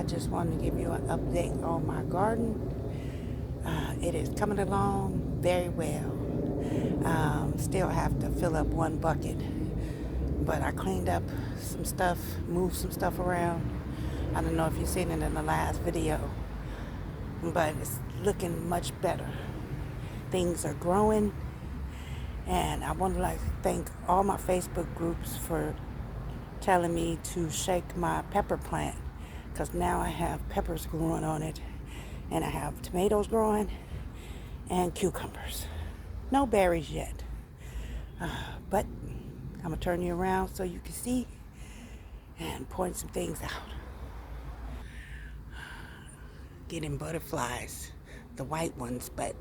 I just wanted to give you an update on my garden. It is coming along very well. Still have to fill up one bucket, but I cleaned up some stuff, moved some stuff around. I don't know if you've seen it in the last video, but it's looking much better. Things are growing, and I want to thank all my Facebook groups for telling me to shake my pepper plant, because now I have peppers growing on it, and I have tomatoes growing and cucumbers. No berries yet, but I'm gonna turn you around so you can see and point some things out. Getting butterflies, the white ones, but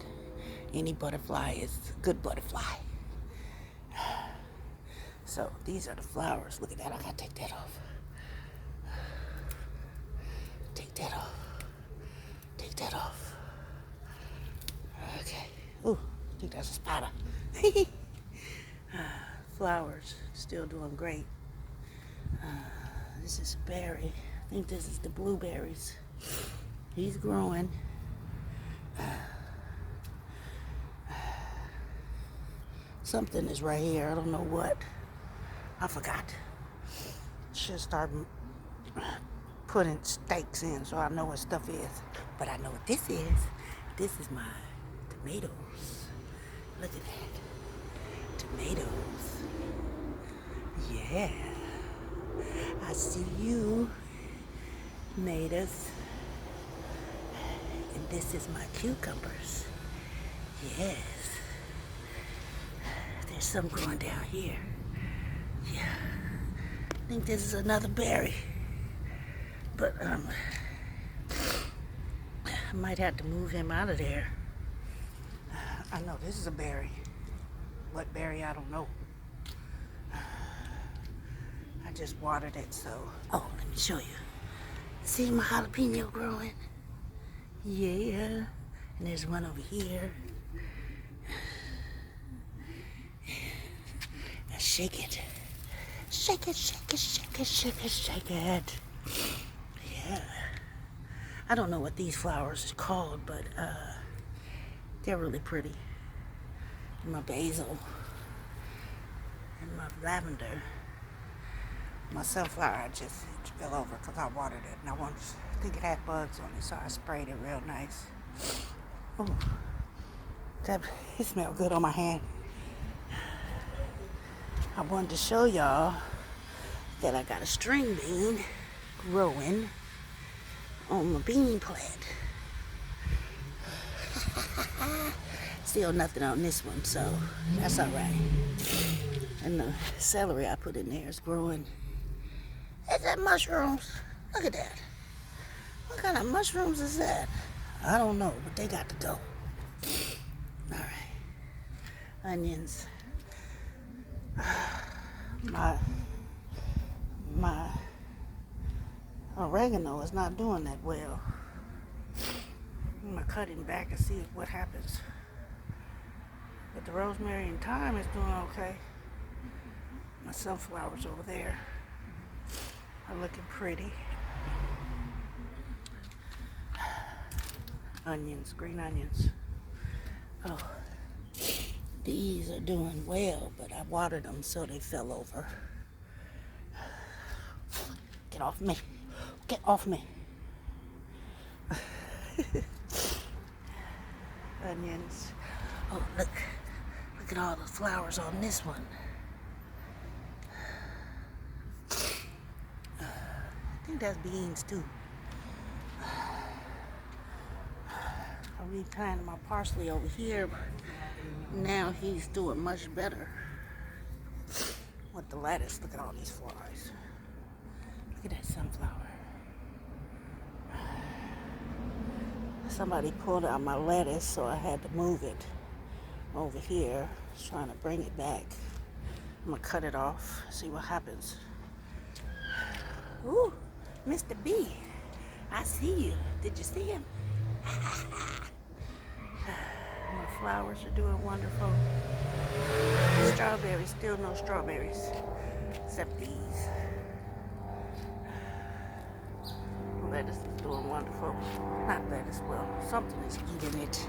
any butterfly is a good butterfly. So these are the flowers. Look at that. I gotta take that off. Take that off. Take that off. Okay. Ooh, I think that's a spider. Flowers, still doing great. This is a berry. I think this is the blueberries. He's growing. Something is right here. I don't know what. I forgot. Should start putting stakes in so I know what stuff is. But I know what this is. This is my tomatoes. Look at that. Tomatoes. Yeah. I see you, tomatoes. And this is my cucumbers. Yes. There's some growing down here. Yeah. I think this is another berry. But I might have to move him out of there. I know this is a berry. What berry, I don't know. I just watered it, so. Oh, let me show you. See my jalapeno growing? Yeah. And there's one over here. Now shake it. Shake it, shake it, shake it, shake it, shake it. Yeah. I don't know what these flowers are called, but they're really pretty. And my basil. And my lavender. My sunflower just fell over because I watered it. And I think it had bugs on it, so I sprayed it real nice. Oh, it smelled good on my hand. I wanted to show y'all that I got a string bean growing on my bean plant. Still nothing on this one, so that's all right. And the celery I put in there is growing. Is that mushrooms? Look at that. What kind of mushrooms is that? I don't know, but they got to go. All right. Onions. My oregano is not doing that well. I'm gonna cut him back and see what happens. But the rosemary and thyme is doing okay. My sunflowers over there are looking pretty. Onions, green onions. Oh, these are doing well, but I watered them so they fell over. Get off me. Get off me. Onions. Oh, look. Look at all the flowers on this one. I think that's beans too. I replanted my parsley over here, but now he's doing much better with the lettuce. Look at all these flies. Look at that sunflower. Somebody pulled out my lettuce, so I had to move it over here. Just trying to bring it back. I'm gonna cut it off, see what happens. Ooh, Mr. B, I see you. Did you see him? My flowers are doing wonderful. Strawberries, still no strawberries, except these. Lettuce is doing wonderful. Not lettuce, well, something is eating it.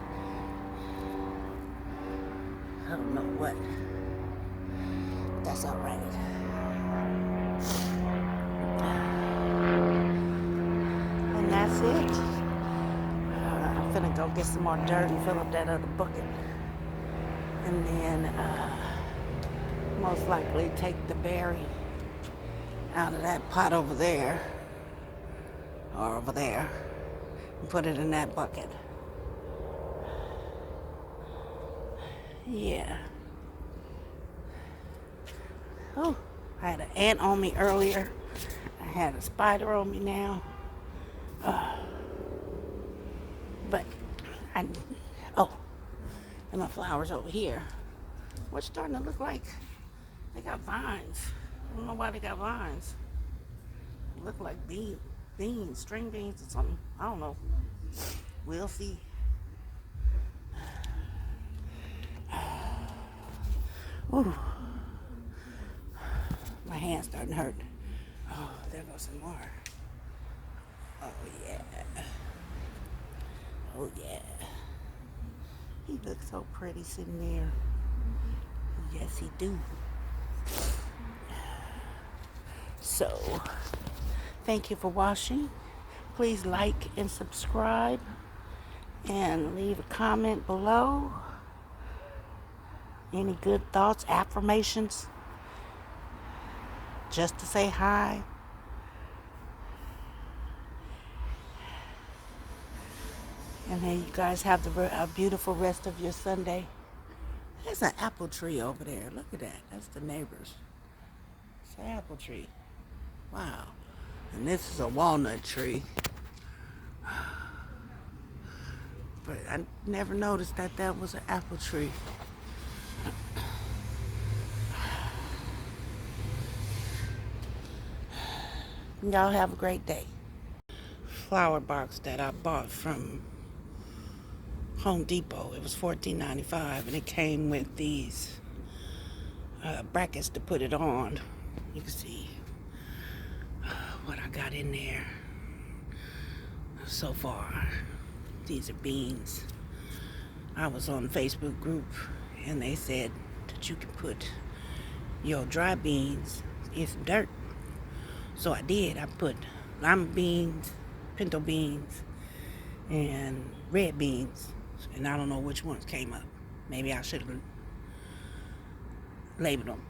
I don't know what. That's all right. And that's it. I'm finna go get some more dirt and fill up that other bucket. And then most likely take the berry out of that pot over there, or over there, and put it in that bucket. Yeah. Oh, I had an ant on me earlier. I had a spider on me now. But oh, and my flowers over here. What's starting to look like they got vines. I don't know why they got vines. They look like beans, string beans or something. I don't know. We'll see. Ooh. My hand's starting to hurt. Oh, there goes some more. Oh, yeah. Oh, yeah. He looks so pretty sitting there. Yes, he do. So, thank you for watching. Please like and subscribe. And leave a comment below. Any good thoughts, affirmations? Just to say hi. And then you guys have a beautiful rest of your Sunday. There's an apple tree over there. Look at that. That's the neighbors. It's an apple tree. Wow. And this is a walnut tree. But I never noticed that was an apple tree. Y'all have a great day. Flower box that I bought from Home Depot. It was $14.95 and it came with these brackets to put it on. You can see what I got in there so far. These are beans. I was on a Facebook group and they said that you can put your dry beans in some dirt. So I did. I put lima beans, pinto beans, and red beans. And I don't know which ones came up. Maybe I should have labeled them.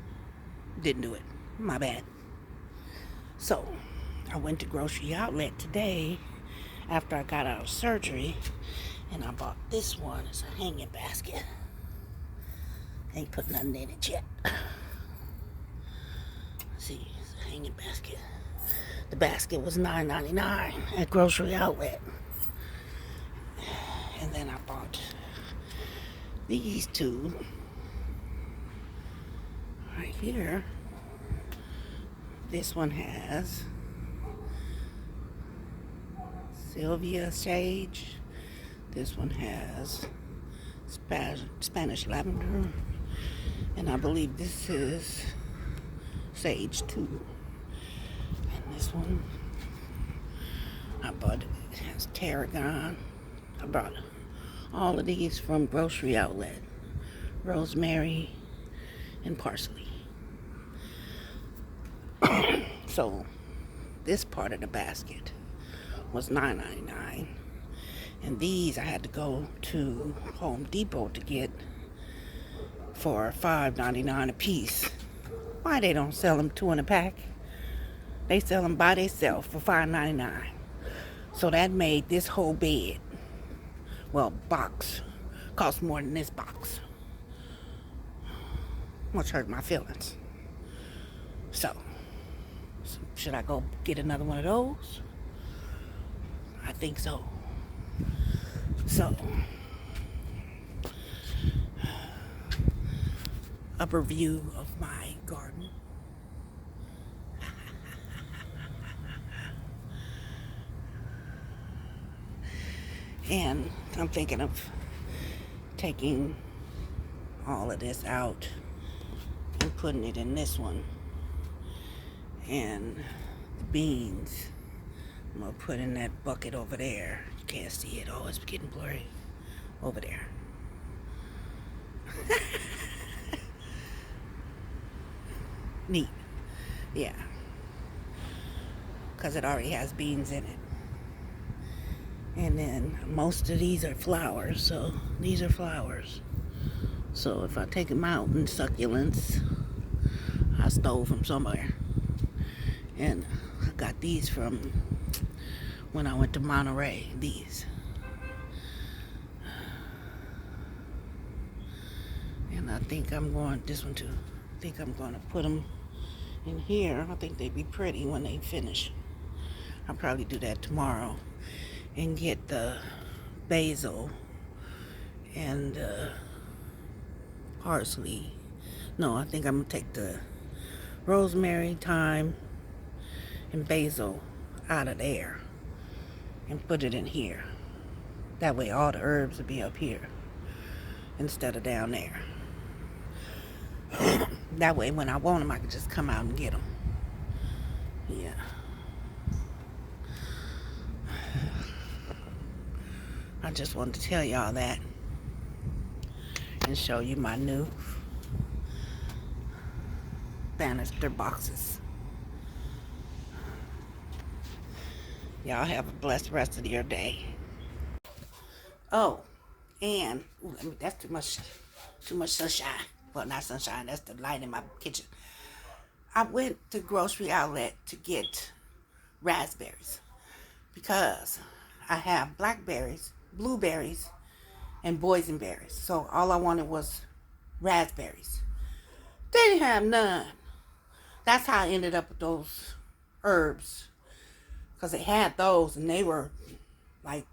Didn't do it. My bad. So I went to grocery outlet today after I got out of surgery, and I bought this one. It's a hanging basket. Ain't put nothing in it yet. See, it's a hanging basket. The basket was $9.99 at grocery outlet. And then I bought these two right here. This one has Sylvia sage. This one has Spanish lavender. And I believe this is sage too. And this one I bought, it has tarragon. I bought all of these from grocery outlet. Rosemary and parsley. So this part of the basket was $9.99. And these I had to go to Home Depot to get for $5.99 a piece. Why they don't sell them two in a pack? They sell them by themselves for $5.99. So that made this whole bed, well, box, cost more than this box. Which hurt my feelings. So should I go get another one of those? I think so. So, upper view of my garden. And I'm thinking of taking all of this out and putting it in this one. And the beans I'm gonna put in that bucket over there. You can't see it. Oh, it's getting blurry. Over there. Neat. Yeah. Because it already has beans in it. And then most of these are flowers. So these are flowers. So if I take them out in succulents, I stole from somewhere. And I got these from when I went to Monterey. These. And I think I'm going, this one too. I think I'm going to put them in here. I think they'd be pretty when they finish. I'll probably do that tomorrow and get the basil and parsley. No, I think I'm going to take the rosemary, thyme, and basil out of there and put it in here. That way all the herbs will be up here instead of down there. That way when I want them, I can just come out and get them. Yeah. I just wanted to tell y'all that and show you my new banister boxes. Y'all have a blessed rest of your day. Oh, and that's too much sunshine. Well, not sunshine, that's the light in my kitchen. I went to grocery outlet to get raspberries because I have blackberries, blueberries, and boysenberries. So all I wanted was raspberries. They didn't have none. That's how I ended up with those herbs. Because they had those and they were like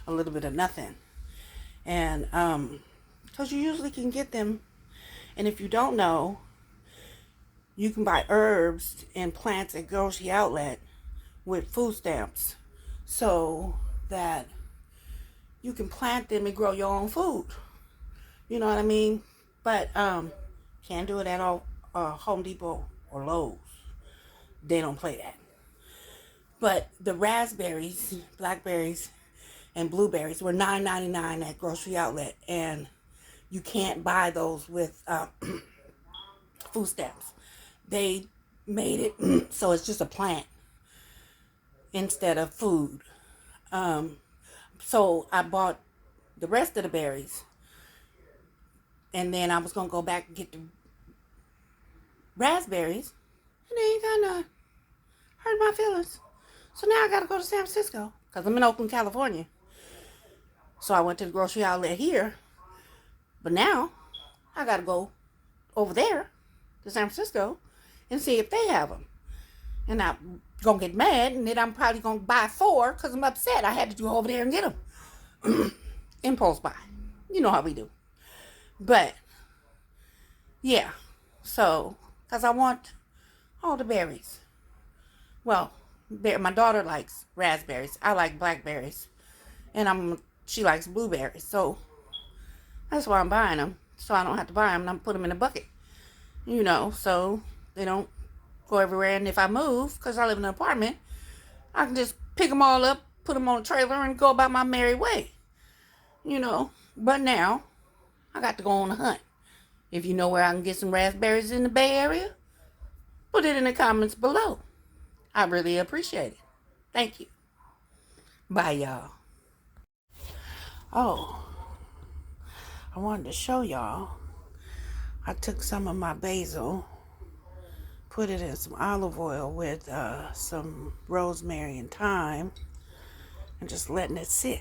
a little bit of nothing. And because you usually can get them. And if you don't know, you can buy herbs and plants at grocery outlet with food stamps so that you can plant them and grow your own food. You know what I mean? But can't do it at all Home Depot or Lowe's. They don't play that. But the raspberries, blackberries, and blueberries were $9.99 at grocery outlet, and you can't buy those with food stamps. They made it so it's just a plant instead of food. So I bought the rest of the berries, and then I was gonna go back and get the raspberries, and they ain't got none. Hurt my feelings. So now I gotta go to San Francisco because I'm in Oakland, California. So I went to the grocery outlet here, but now I gotta go over there to San Francisco and see if they have them. And I'm gonna get mad, and then I'm probably gonna buy 4 because I'm upset. I had to go over there and get them. Impulse buy. You know how we do. But yeah, so because I want all the berries. Well, my daughter likes raspberries. I like blackberries, and she likes blueberries. So that's why I'm buying them, so I don't have to buy them. And I'm put them in a bucket, so they don't go everywhere. And if I move, because I live in an apartment, I can just pick them all up, put them on a trailer, and go about my merry way. But now I got to go on a hunt. If you know where I can get some raspberries in the Bay Area, put it in the comments below. I really appreciate it. Thank you. Bye, y'all. Oh, I wanted to show y'all. I took some of my basil, put it in some olive oil with some rosemary and thyme, and just letting it sit.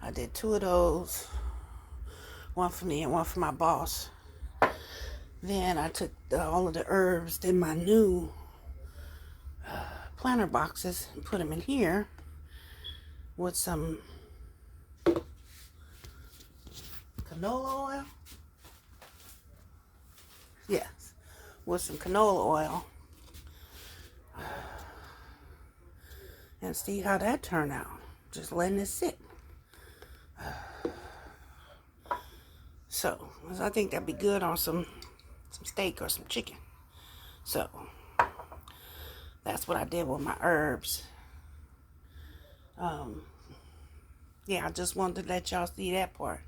I did 2 of those, one for me and one for my boss. Then I took all of the herbs in my new planter boxes and put them in here with some canola oil. Yes, with some canola oil. And see how that turned out. Just letting it sit. So, I think that'd be good on some steak or some chicken. So, That's what I did with my herbs. Um, yeah, I just wanted to let y'all see that part.